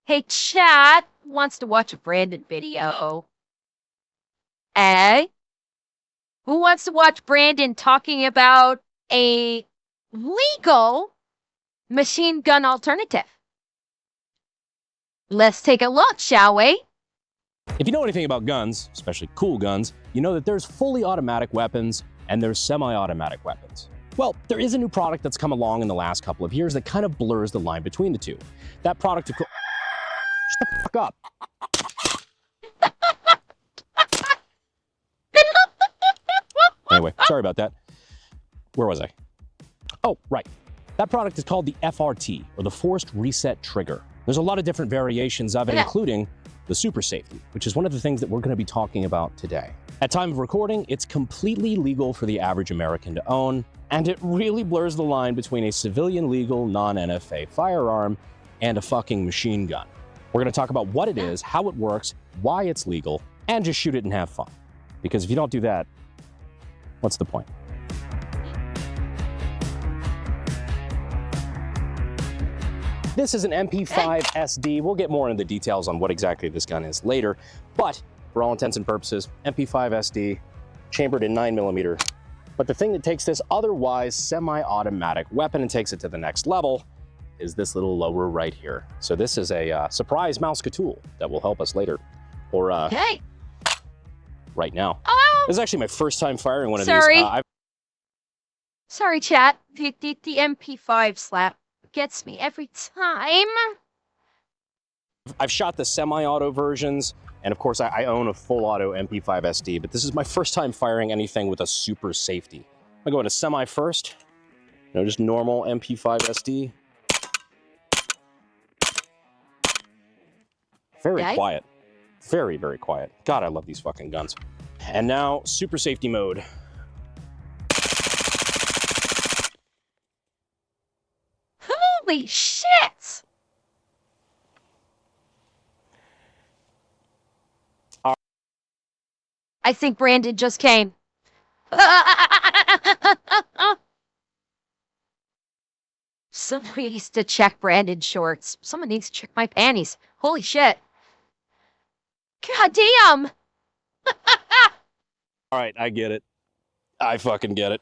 Hey, chat wants to watch a Brandon video. Eh? Who wants to watch Brandon talking about a legal machine gun alternative? Let's take a look, shall we? If you know anything about guns, especially cool guns, you know that there's fully automatic weapons and there's semi-automatic weapons. Well, there is a new product that's come along in the last couple of years that kind of blurs the line between the two. That product... Shut the fuck up. Anyway, sorry about that. Where was I? Oh, right. That product is called the FRT, or the Forced Reset Trigger. There's a lot of different variations of it, including the super safety, which is one of the things that we're going to be talking about today. At time of recording, it's completely legal for the average American to own, and it really blurs the line between a civilian legal non-NFA firearm and a fucking machine gun. We're going to talk about what it is, how it works, why it's legal, and just shoot it and have fun. Because if you don't do that, what's the point? This is an MP5 SD. We'll get more into the details on what exactly this gun is later, but for all intents and purposes, MP5 SD, chambered in 9mm. But the thing that takes this otherwise semi-automatic weapon and takes it to the next level is this little lower right here. So this is a surprise mouse tool that will help us later, or right now. Oh, this is actually my first time firing one of sorry. these. Sorry, chat. The MP5 slap gets me every time. I've shot the semi-auto versions, and of course I own a full auto MP5 SD, but this is my first time firing anything with a super safety. I'm going to semi first, just normal MP5 SD. Very quiet. Very, very quiet. God, I love these fucking guns. And now, super safety mode. Holy shit! I think Brandon just came. Somebody needs to check Brandon's shorts. Someone needs to check my panties. Holy shit. God damn! All right, I get it. I fucking get it.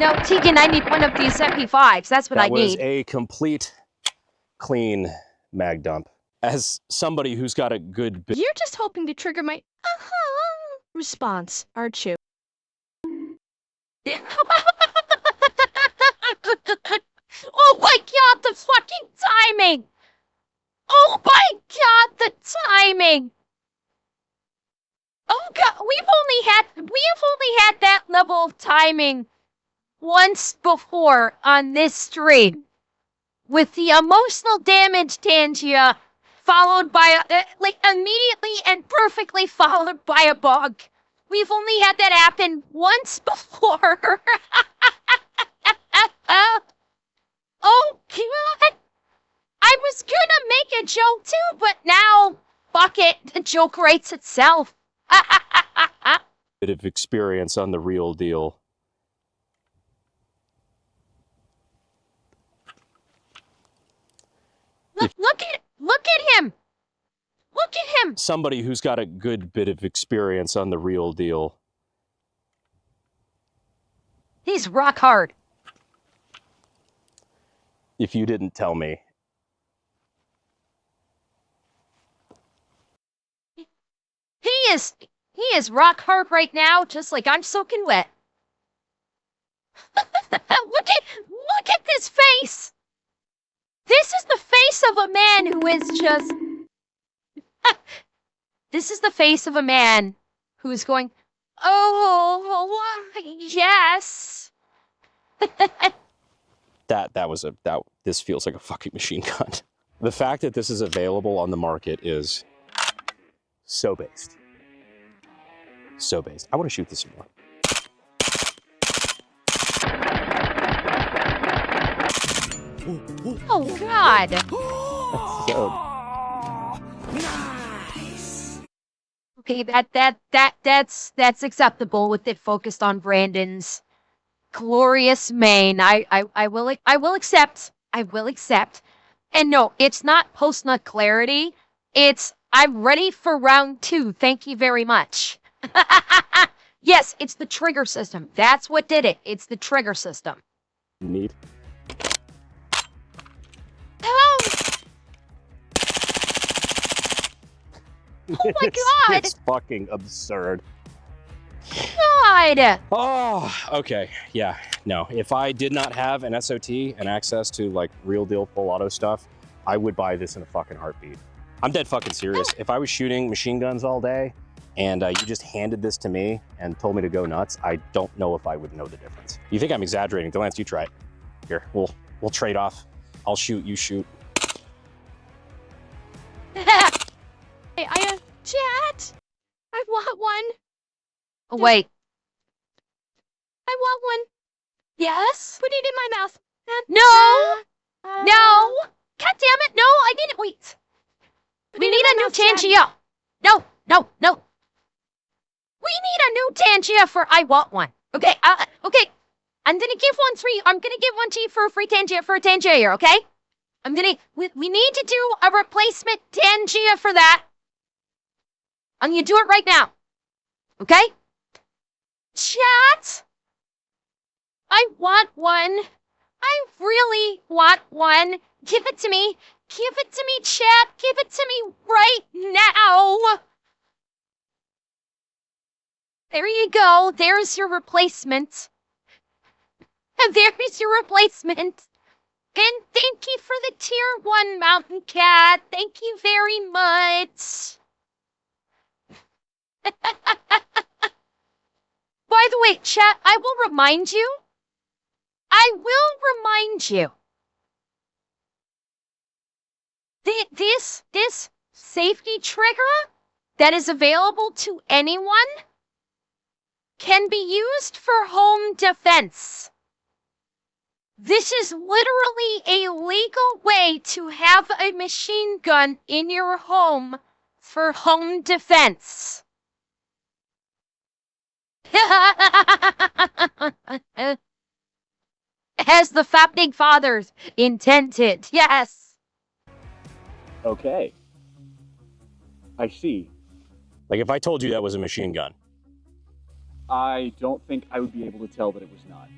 No, Tegan, I need one of these MP5s. That's what I need. That was a complete, clean mag dump. As somebody who's got a good... You're just hoping to trigger my response, aren't you? Oh my god, the fucking timing! Oh my god, the timing! Oh god, we've only had that level of timing once before on this stream, with the emotional damage Tangia followed by immediately and perfectly followed by a bug. We've only had that happen once before. Oh god! I was gonna make a joke too, but now, fuck it, the joke writes itself. Bit of experience on the real deal. Look at him! Look at him! Somebody who's got a good bit of experience on the real deal. He's rock hard. If you didn't tell me. He is rock hard right now, just like I'm soaking wet. Look at this face! This is the face of a man who is just... This is the face of a man who is going, oh, yes. This feels like a fucking machine gun. The fact that this is available on the market is so based. So based. I want to shoot this some more. Oh god. Nice. Okay, that's acceptable with it focused on Brandon's glorious main. I will accept. I will accept. And no, it's not post-nut clarity. It's I'm ready for round 2. Thank you very much. Yes, it's the trigger system. That's what did it. It's the trigger system. Neat. Oh, oh my God. It's fucking absurd. God. Oh, okay. Yeah. No, if I did not have an SOT and access to like real deal full auto stuff, I would buy this in a fucking heartbeat. I'm dead fucking serious. If I was shooting machine guns all day and you just handed this to me and told me to go nuts, I don't know if I would know the difference. You think I'm exaggerating? Delance, you try it. Here, we'll trade off. I'll shoot, you shoot. Hey, chat. I want one. Oh, wait. I want one. Yes? Put it in my mouth. No. No. God damn it. No, I didn't. Wait. We need a new Tangia. No, no, no. We need a new Tangia for I want one. Okay, okay. I'm gonna give one free. I'm gonna give one to you for a free Tangia for a Tangia here, okay? We need to do a replacement Tangia for that. I'm gonna do it right now. Okay? Chat? I want one. I really want one. Give it to me. Give it to me, chat. Give it to me right now. There you go. There's your replacement. There's your replacement. And thank you for the tier 1 mountain cat. Thank you very much. By the way, chat, I will remind you. This safety trigger that is available to anyone can be used for home defense. This is literally a legal way to have a machine gun in your home for home defense. As the founding fathers intended, yes. Okay. I see. Like if I told you that was a machine gun. I don't think I would be able to tell that it was not.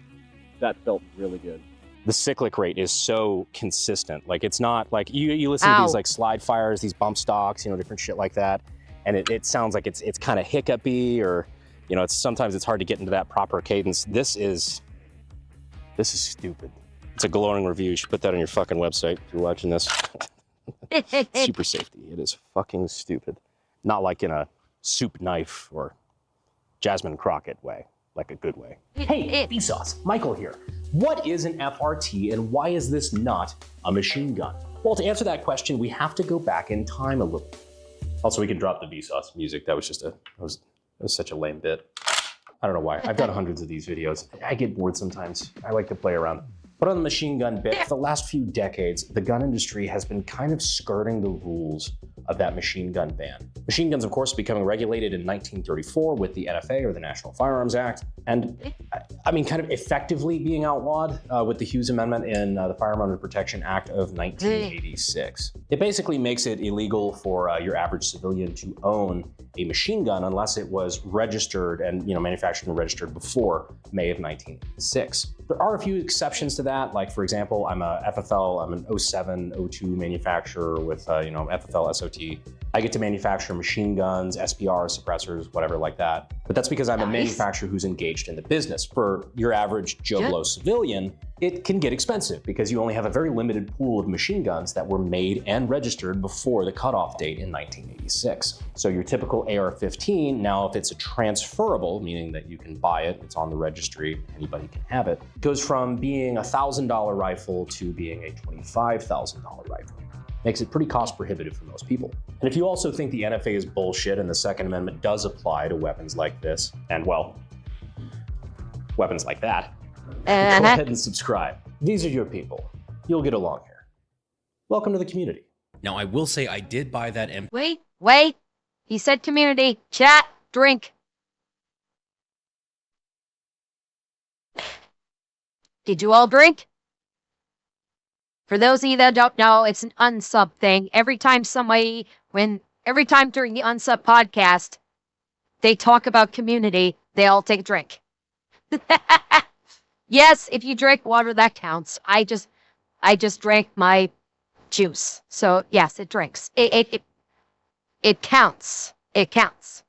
That felt really good. The cyclic rate is so consistent. Like it's not like you listen to these like slide fires, these bump stocks, you know, different shit like that. And it sounds like it's kind of hiccupy or, you know, sometimes it's hard to get into that proper cadence. This is stupid. It's a glowing review. You should put that on your fucking website if you're watching this. Super safety. It is fucking stupid. Not like in a soup knife or Jasmine Crockett way, like a good way. Hey, Vsauce, Michael here. What is an FRT and why is this not a machine gun? Well, to answer that question, we have to go back in time a little. Also, we can drop the Vsauce music. That was just that was such a lame bit. I don't know why. I've done hundreds of these videos. I get bored sometimes. I like to play around. But on the machine gun bit, for the last few decades, the gun industry has been kind of skirting the rules of that machine gun ban. Machine guns, of course, becoming regulated in 1934 with the NFA, or the National Firearms Act, and I mean, kind of effectively being outlawed with the Hughes Amendment in the Firearms Protection Act of 1986. It basically makes it illegal for your average civilian to own a machine gun unless it was registered and manufactured and registered before May of 1986. There are a few exceptions to that, like for example, I'm a FFL, I'm an 07, 02 manufacturer with FFL SOT. I get to manufacture machine guns, SPR, suppressors, whatever like that. But that's because I'm a manufacturer who's engaged in the business. For your average Joe Blow civilian, it can get expensive because you only have a very limited pool of machine guns that were made and registered before the cutoff date in 1986. So your typical AR-15, now if it's a transferable, meaning that you can buy it, it's on the registry, anybody can have it, goes from being a $1,000 rifle to being a $25,000 rifle. Makes it pretty cost prohibitive for most people. And if you also think the NFA is bullshit and the Second Amendment does apply to weapons like this, and well, weapons like that, go ahead and subscribe. These are your people. You'll get along here. Welcome to the community. Now, I will say I did buy that MP5. Wait. He said community. Chat, drink. Did you all drink? For those of you that don't know, it's an unsub thing. Every time during the unsub podcast, they talk about community, they all take a drink. Yes, if you drink water, that counts. I just drank my juice. So yes, it drinks. It counts. It counts.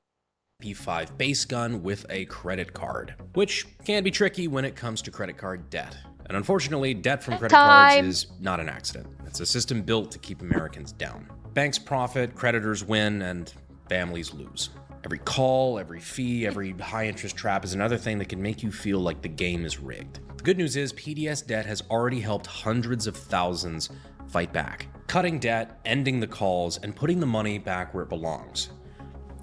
MP5 base gun with a credit card, which can be tricky when it comes to credit card debt. And unfortunately, debt from credit cards is not an accident. It's a system built to keep Americans down. Banks profit, creditors win, and families lose. Every call, every fee, every high-interest trap is another thing that can make you feel like the game is rigged. The good news is PDS debt has already helped hundreds of thousands fight back, cutting debt, ending the calls, and putting the money back where it belongs,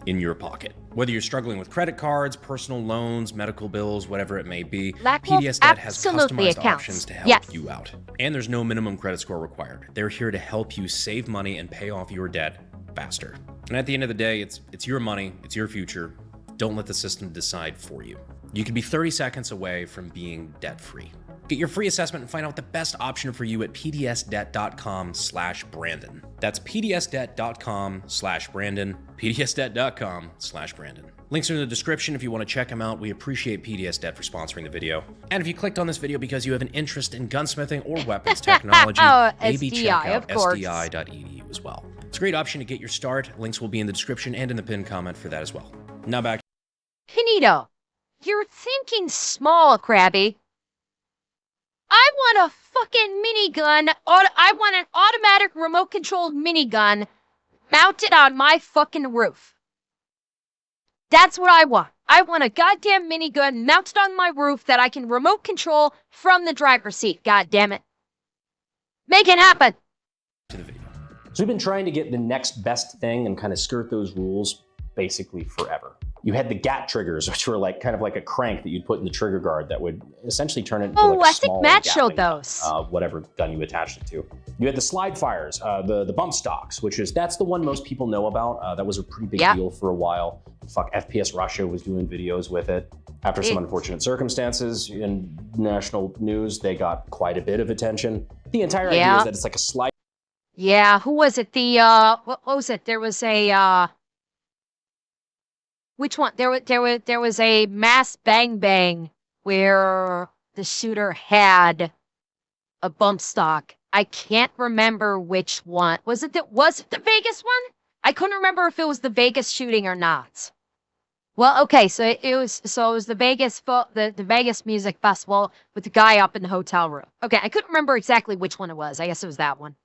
in your pocket. Whether you're struggling with credit cards, personal loans, medical bills, whatever it may be, PDS debt has customized options to help you out. And there's no minimum credit score required. They're here to help you save money and pay off your debt faster. And at the end of the day, it's your money, it's your future. Don't let the system decide for you. You can be 30 seconds away from being debt-free. Get your free assessment and find out the best option for you at pdsdebt.com/Brandon. That's pdsdebt.com/Brandon, pdsdebt.com/Brandon. Links are in the description if you want to check them out. We appreciate PDS Debt for sponsoring the video. And if you clicked on this video because you have an interest in gunsmithing or weapons technology, maybe check out sdi.edu as well. It's a great option to get your start. Links will be in the description and in the pinned comment for that as well. Now back. Finito, you're thinking small, Krabby. I want a fucking minigun. I want an automatic remote-controlled minigun mounted on my fucking roof. That's what I want. I want a goddamn minigun mounted on my roof that I can remote control from the driver's seat. God damn it. Make it happen. To the video. So we've been trying to get the next best thing and kind of skirt those rules basically forever. You had the GAT triggers, which were kind of like a crank that you'd put in the trigger guard that would essentially turn it into like a small I think Matt showed those. Whatever gun you attached it to. You had the slide fires, the bump stocks, that's the one most people know about. That was a pretty big deal for a while. FPS Russia was doing videos with it. After some unfortunate circumstances in national news, they got quite a bit of attention. The entire idea is that it's like a slide. Yeah, who was it? What was it? There was a, which one? There was a mass bang bang where the shooter had a bump stock. I can't remember which one. Was it the Vegas one? I couldn't remember if it was the Vegas shooting or not. Well, okay, so it was the Vegas Music Festival with the guy up in the hotel room. Okay, I couldn't remember exactly which one it was. I guess it was that one.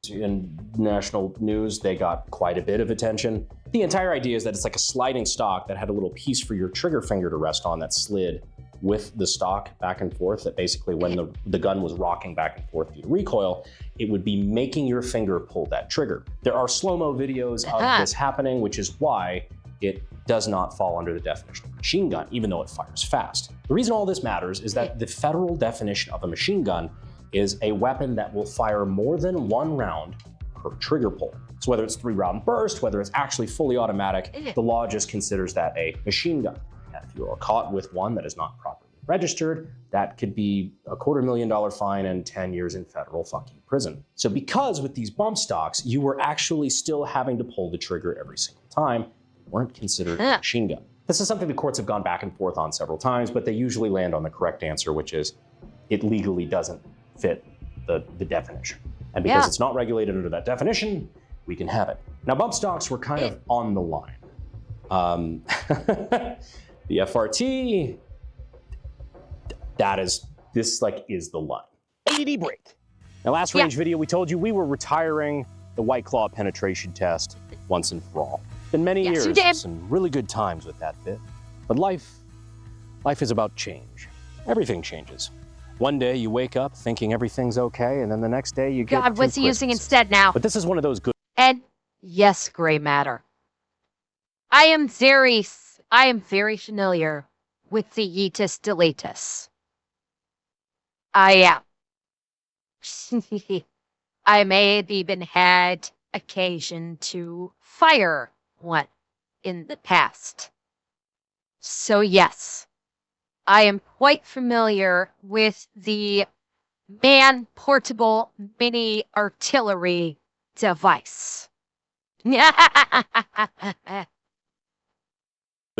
In national news, they got quite a bit of attention. The entire idea is that it's like a sliding stock that had a little piece for your trigger finger to rest on that slid with the stock back and forth, that basically when the gun was rocking back and forth due to recoil, it would be making your finger pull that trigger. There are slow-mo videos of this happening, which is why it does not fall under the definition of machine gun, even though it fires fast. The reason all this matters is that the federal definition of a machine gun is a weapon that will fire more than one round per trigger pull. So whether it's 3-round burst, whether it's actually fully automatic, the law just considers that a machine gun. And if you are caught with one that is not properly registered, that could be a $250,000 fine and 10 years in federal fucking prison. So because with these bump stocks, you were actually still having to pull the trigger every single time, they weren't considered a machine gun. This is something the courts have gone back and forth on several times, but they usually land on the correct answer, which is it legally doesn't fit the definition. And because it's not regulated under that definition, we can have it. Now, bump stocks were kind of on the line. The FRT, this is the line. ADD break. Now, last range video, we told you we were retiring the White Claw penetration test once and for all. Been many years, some really good times with that bit. But life is about change. Everything changes. One day you wake up thinking everything's okay, and then the next day you get what's he using instead now? But this is one of those good. And yes, gray matter. I am very familiar with the yeetus deletus. I am. I may have even had occasion to fire one in the past. So yes, I am quite familiar with the man-portable mini artillery device. Good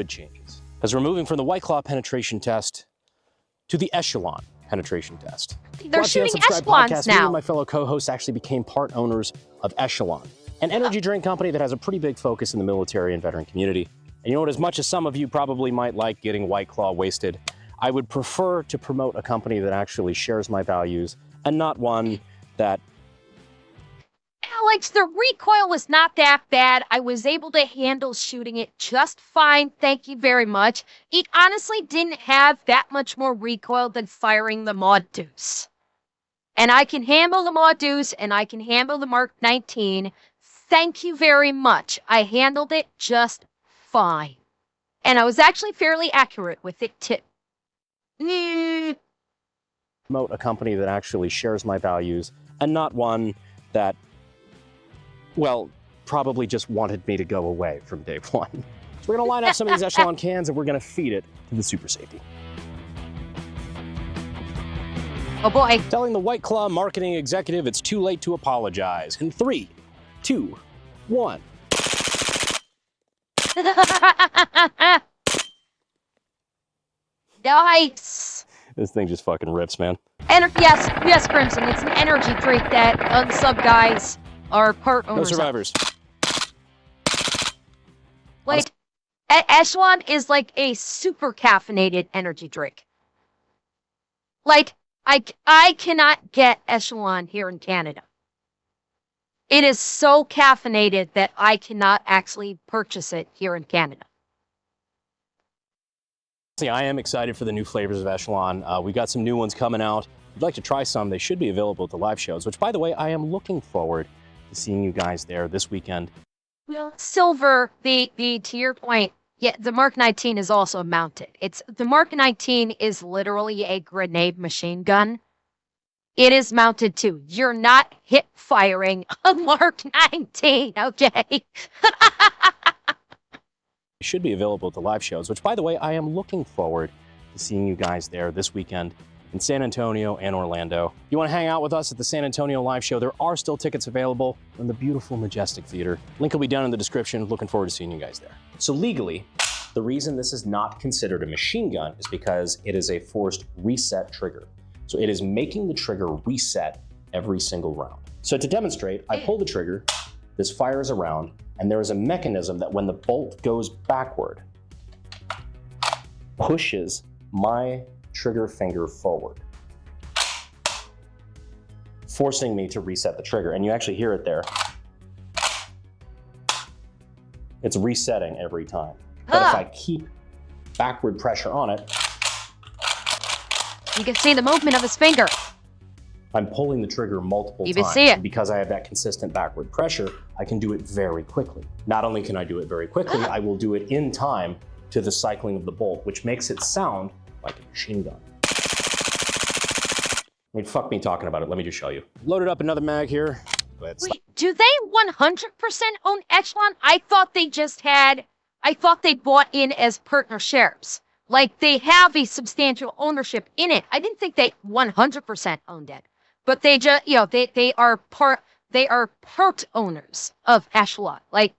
changes. As we're moving from the White Claw penetration test to the Echelon penetration test. They're Watch the shooting Unsubscribed Echelons podcast, me and now. my fellow co-hosts actually became part owners of Echelon, an energy drink company that has a pretty big focus in the military and veteran community. And you know what, as much as some of you probably might like getting White Claw wasted, I would prefer to promote a company that actually shares my values and not one that... Alex, the recoil was not that bad. I was able to handle shooting it just fine. Thank you very much. It honestly didn't have that much more recoil than firing the Mod Deuce. And I can handle the Mod Deuce and I can handle the Mark 19. Thank you very much. I handled it just fine. And I was actually fairly accurate with it too. Promote a company that actually shares my values and not one that, well, probably just wanted me to go away from day one. So we're going to line up some of these Echelon cans and we're going to feed it to the Super Safety. Oh boy. Telling the White Claw marketing executive it's too late to apologize. In 3, 2, 1. Nice. This thing just fucking rips, man. Yes, Crimson. It's an energy drink that unsub guys are part No owners of. survivors. Like, Echelon is like a super caffeinated energy drink. Like, I cannot get Echelon here in Canada. It is so caffeinated that I cannot actually purchase it here in Canada. See, I am excited for the new flavors of Echelon. We got some new ones coming out. If you'd like to try some, they should be available at the live shows, which, by the way, I am looking forward to seeing you guys there this weekend. Well, Silver, to your point, yeah, the Mark 19 is also mounted. The Mark 19 is literally a grenade machine gun. It is mounted too. You're not hip firing a Mark 19, okay? It should be available at the live shows, which, by the way, I am looking forward to seeing you guys there this weekend in San Antonio and Orlando. You want to hang out with us at the San Antonio live show? There are still tickets available in the beautiful Majestic Theater. Link will be down in the description. Looking forward to seeing you guys there. So legally, the reason this is not considered a machine gun is because it is a forced reset trigger. So it is making the trigger reset every single round. So to demonstrate, I pull the trigger, this fires a round, and there is a mechanism that when the bolt goes backward, pushes my trigger finger forward, forcing me to reset the trigger. And you actually hear it there. It's resetting every time. But if I keep backward pressure on it, You can see the movement of his finger. I'm pulling the trigger multiple You times. can see it. And because I have that consistent backward pressure, I can do it very quickly. Not only can I do it very quickly, I will do it in time to the cycling of the bolt, which makes it sound like a machine gun. I mean, fuck me talking about it. Let me just show you. Loaded up another mag here. Let's Wait, do they 100% own Echelon? I thought they bought in as partner shares. Like, they have a substantial ownership in it. I didn't think they 100% owned it. But they just, they are part owners of Echelon. Like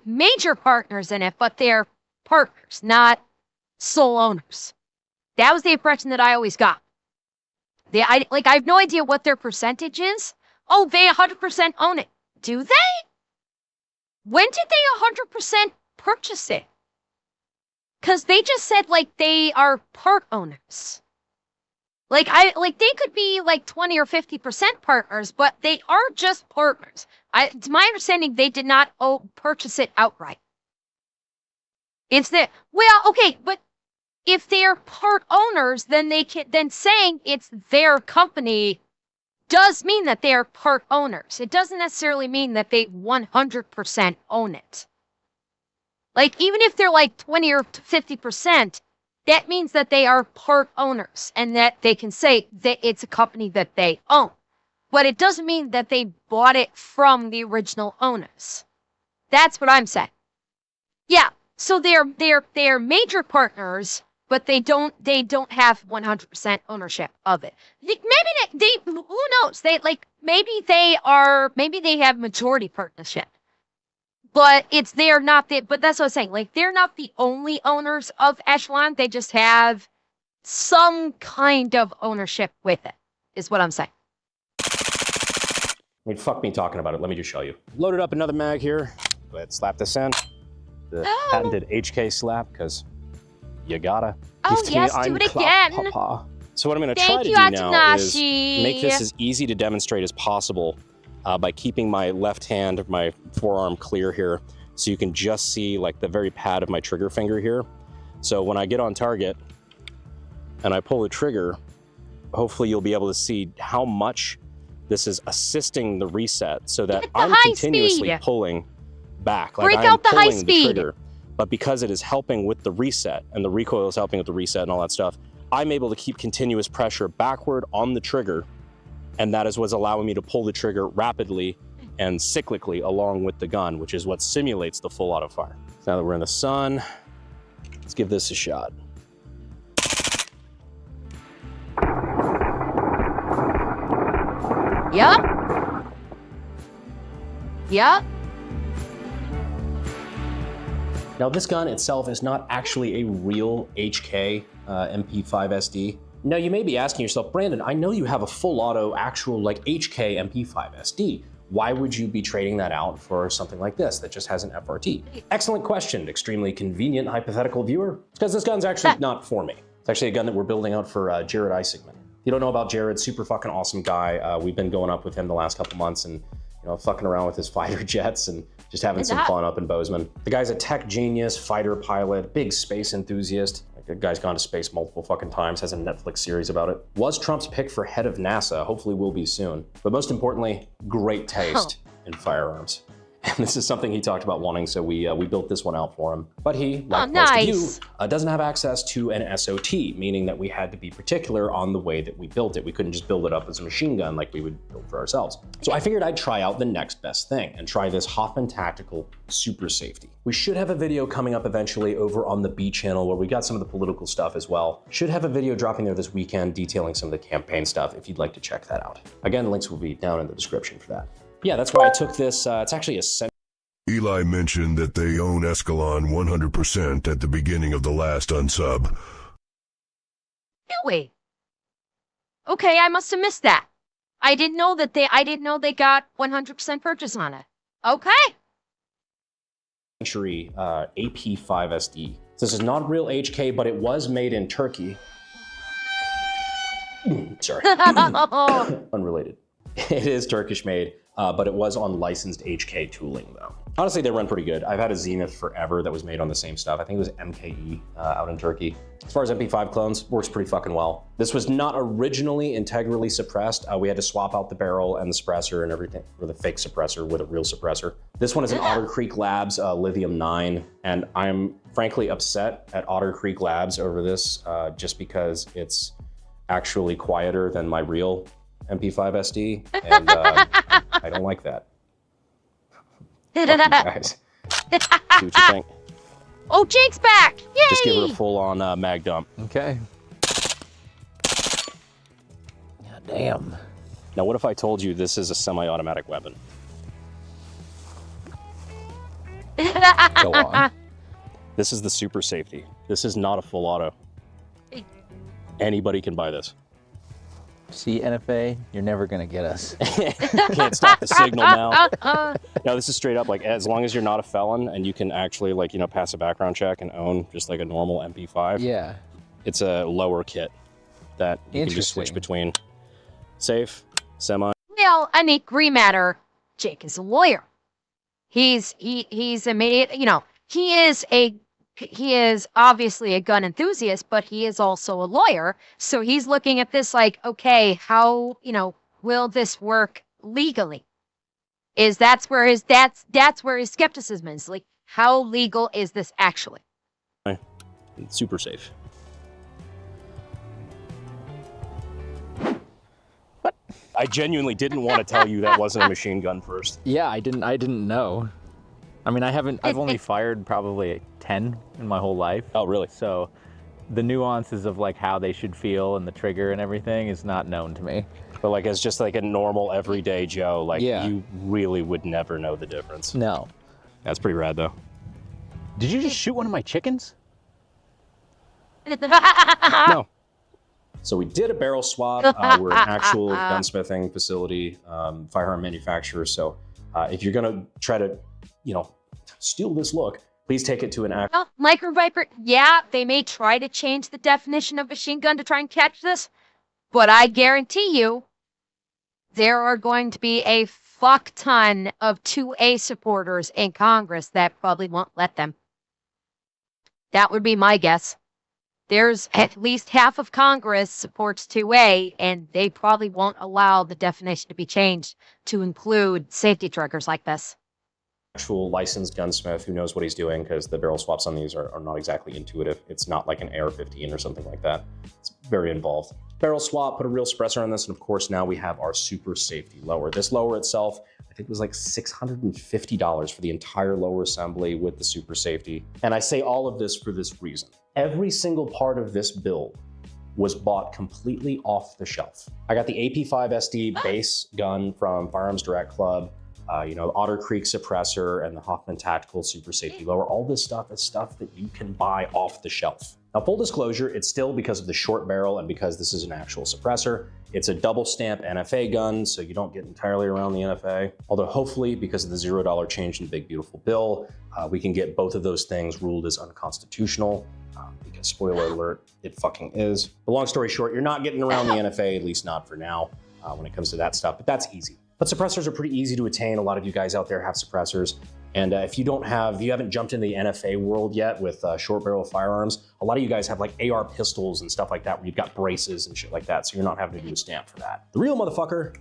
major partners in it, but they're partners, not sole owners. That was the impression that I always got. I have no idea what their percentage is. Oh, they 100% own it. Do they? When did they 100% purchase it? Because they just said, they are part owners. They could be 20 or 50% partners, but they are just partners. To my understanding, they did not purchase it outright. But if they're part owners, then saying it's their company does mean that they are part owners. It doesn't necessarily mean that they 100% own it. Even if they're 20 or 50%, that means that they are part owners and that they can say that it's a company that they own. But it doesn't mean that they bought it from the original owners. That's what I'm saying. Yeah, so they're major partners, but they don't have 100% ownership of it. Maybe they who knows? Maybe they have majority partnership. But but that's what I'm saying. Like, they're not the only owners of Echelon. They just have some kind of ownership with it, is what I'm saying. I mean, fuck me talking about it. Let me just show you. Loaded up another mag here. Go ahead, slap this in. The patented HK slap, because you gotta. Oh, yes, do it again. So what I'm going to try to do now is make this as easy to demonstrate as possible by keeping my left hand, my forearm clear here, so you can just see like the very pad of my trigger finger here. So when I get on target and I pull the trigger, hopefully you'll be able to see how much this is assisting the reset, so that I'm continuously pulling back. Like I'm pulling the trigger, but because it is helping with the reset and the recoil is helping with the reset and all that stuff, I'm able to keep continuous pressure backward on the trigger, and that is what's allowing me to pull the trigger rapidly and cyclically along with the gun, which is what simulates the full auto fire. So now that we're in the sun, let's give this a shot. Yep. Yep. Now this gun itself is not actually a real HK MP5 SD. Now you may be asking yourself, Brandon, I know you have a full auto actual like HK MP5 SD. Why would you be trading that out for something like this that just has an FRT? Excellent question, extremely convenient hypothetical viewer. It's because this gun's actually not for me. It's actually a gun that we're building out for Jared Eisigman. If you don't know about Jared, super fucking awesome guy. We've been going up with him the last couple months and fucking around with his fighter jets and just having some fun up in Bozeman. The guy's a tech genius, fighter pilot, big space enthusiast. The guy's gone to space multiple fucking times, has a Netflix series about it. Was Trump's pick for head of NASA, hopefully will be soon. But most importantly, great taste in firearms. And this is something he talked about wanting, so we built this one out for him. But he, like most of you, doesn't have access to an SOT, meaning that we had to be particular on the way that we built it. We couldn't just build it up as a machine gun like we would build for ourselves. So I figured I'd try out the next best thing and try this Hoffman Tactical Super Safety. We should have a video coming up eventually over on the B channel where we got some of the political stuff as well. Should have a video dropping there this weekend detailing some of the campaign stuff if you'd like to check that out. Again, links will be down in the description for that. Yeah, that's why I took this. It's actually a Eli mentioned that they own Echelon 100% at the beginning of the last unsub. Really? Okay, I must have missed that. I didn't know they got 100% purchase on it. Okay. Century AP5 SD. This is not real HK, but it was made in Turkey. Sorry. Unrelated. It is Turkish made, but it was on licensed HK tooling though. Honestly, they run pretty good. I've had a Zenith forever that was made on the same stuff. I think it was MKE out in Turkey. As far as MP5 clones, works pretty fucking well. This was not originally integrally suppressed. We had to swap out the barrel and the suppressor and everything, or the fake suppressor with a real suppressor. This one is an Otter Creek Labs Lithium 9, and I'm frankly upset at Otter Creek Labs over this just because it's actually quieter than my real MP5 SD, and I don't like that. Fuck you guys. See what you think. Oh, Jake's back! Yay! Just give her a full-on mag dump. Okay. God damn. Now, what if I told you this is a semi-automatic weapon? Go on. This is the Super Safety. This is not a full auto. Anybody can buy this. See, NFA, you're never gonna get us. Can't stop the signal now. No, this is straight up, like, as long as you're not a felon and you can actually, like, pass a background check and own just like a normal MP5. Yeah. It's a lower kit that you can just switch between safe, semi. Well, I mean, green matter. Jake is a lawyer. He's he is obviously a gun enthusiast, but he is also a lawyer. So he's looking at this like, okay, how, will this work legally? That's where his skepticism is. Like, how legal is this actually? It's super safe. What? I genuinely didn't want to tell you that wasn't a machine gun first. Yeah, I didn't know. I mean, I've only fired probably 10 in my whole life. Oh, really? So the nuances of like how they should feel and the trigger and everything is not known to me. But like as just like a normal everyday Joe, like Yeah. you really would never know the difference. No. That's pretty rad though. Did you just shoot one of my chickens? No. So we did a barrel swap. We're an actual gunsmithing facility, firearm manufacturer. So if you're gonna try to, you know, steal this look, please take it to an actual. Well, Micro Viper, yeah, they may try to change the definition of machine gun to try and catch this, but I guarantee you, there are going to be a fuck ton of 2A supporters in Congress that probably won't let them. That would be my guess. There's at least half of Congress supports 2A, and they probably won't allow the definition to be changed to include safety triggers like this. Actual licensed gunsmith who knows what he's doing, because the barrel swaps on these are not exactly intuitive. It's not like an AR-15 or something like that. It's very involved. Barrel swap, put a real suppressor on this, and of course now we have our super safety lower. This lower itself, I think it was like $650 for the entire lower assembly with the super safety. And I say all of this for this reason. Every single part of this build was bought completely off the shelf. I got the MP5 SD base gun from Firearms Direct Club, you know, the Otter Creek suppressor and the Hoffman Tactical Super Safety Lower. All this stuff is stuff that you can buy off the shelf. Now, full disclosure, it's still because of the short barrel and because this is an actual suppressor. It's a double stamp NFA gun, so you don't get entirely around the NFA. Although hopefully, because of the $0 change in the big beautiful bill, we can get both of those things ruled as unconstitutional. Because spoiler alert, it fucking is. But long story short, you're not getting around the NFA, at least not for now, when it comes to that stuff, but that's easy. But suppressors are pretty easy to attain. A lot of you guys out there have suppressors. And if you haven't jumped in the NFA world yet with short barrel firearms, a lot of you guys have like AR pistols and stuff like that where you've got braces and shit like that, so you're not having to do a stamp for that. The real motherfucker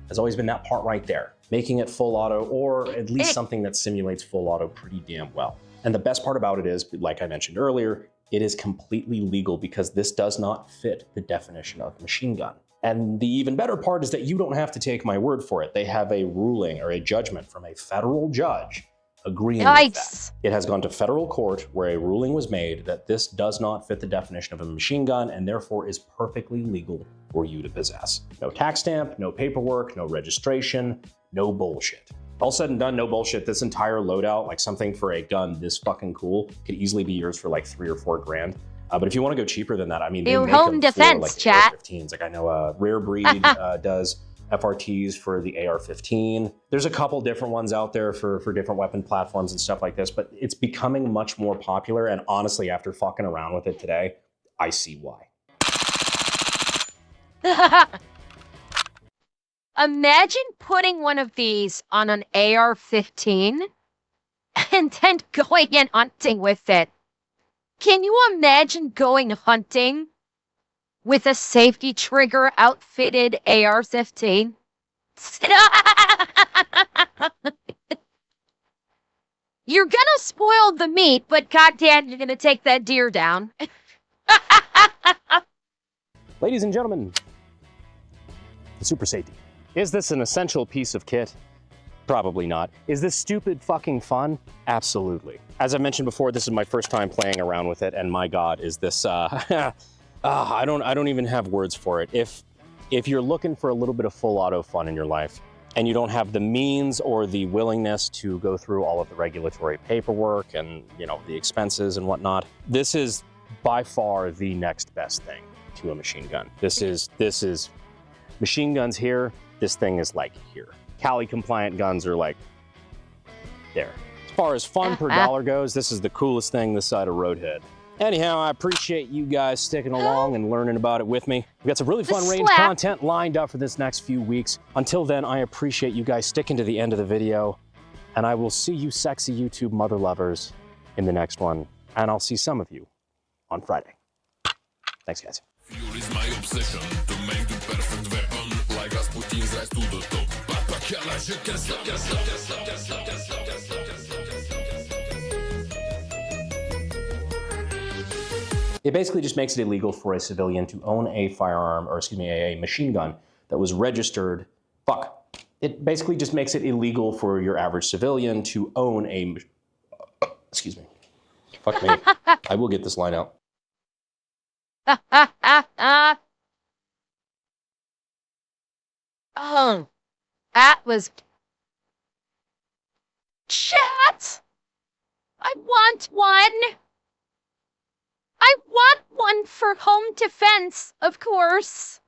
has always been that part right there, making it full auto or at least something that simulates full auto pretty damn well. And the best part about it is, like I mentioned earlier, it is completely legal because this does not fit the definition of machine gun. And the even better part is that you don't have to take my word for it. They have a ruling or a judgment from a federal judge agreeing with that. It has gone to federal court where a ruling was made that this does not fit the definition of a machine gun and therefore is perfectly legal for you to possess. No tax stamp, no paperwork, no registration, no bullshit. All said and done, no bullshit. This entire loadout, like something for a gun this fucking cool, could easily be yours for like $3 or $4 grand. But if you want to go cheaper than that, I mean, they make home them defense, for like chat. AR-15s. Like I know Rare Breed does FRTs for the AR-15. There's a couple different ones out there for different weapon platforms and stuff like this, but it's becoming much more popular. And honestly, after fucking around with it today, I see why. Imagine putting one of these on an AR-15 and then going and hunting with it. Can you imagine going hunting with a safety trigger outfitted AR-15? You're gonna spoil the meat, but goddamn, you're gonna take that deer down. Ladies and gentlemen, the super safety. Is this an essential piece of kit? Probably not. Is this stupid fucking fun? Absolutely. As I mentioned before, this is my first time playing around with it, and my God, is this, I don't even have words for it. If you're looking for a little bit of full auto fun in your life, and you don't have the means or the willingness to go through all of the regulatory paperwork and, you know, the expenses and whatnot, this is by far the next best thing to a machine gun. This is machine guns here, this thing is like here. Cali compliant guns are like there. As far as fun per dollar goes, this is the coolest thing this side of Roadhead. Anyhow, I appreciate you guys sticking along and learning about it with me. We've got some really fun range content lined up for this next few weeks. Until then, I appreciate you guys sticking to the end of the video, and I will see you sexy YouTube mother lovers in the next one, and I'll see some of you on Friday. Thanks, guys. Fuel is my obsession to make the perfect weapon, like Rasputin's rise to the top. It basically just makes it illegal for a civilian to own a firearm, or excuse me, a machine gun that was registered. It basically just makes it illegal for your average civilian to own a, excuse me. Fuck me. I will get this line out. Oh, that was chat. I want one. I want one for home defense, of course.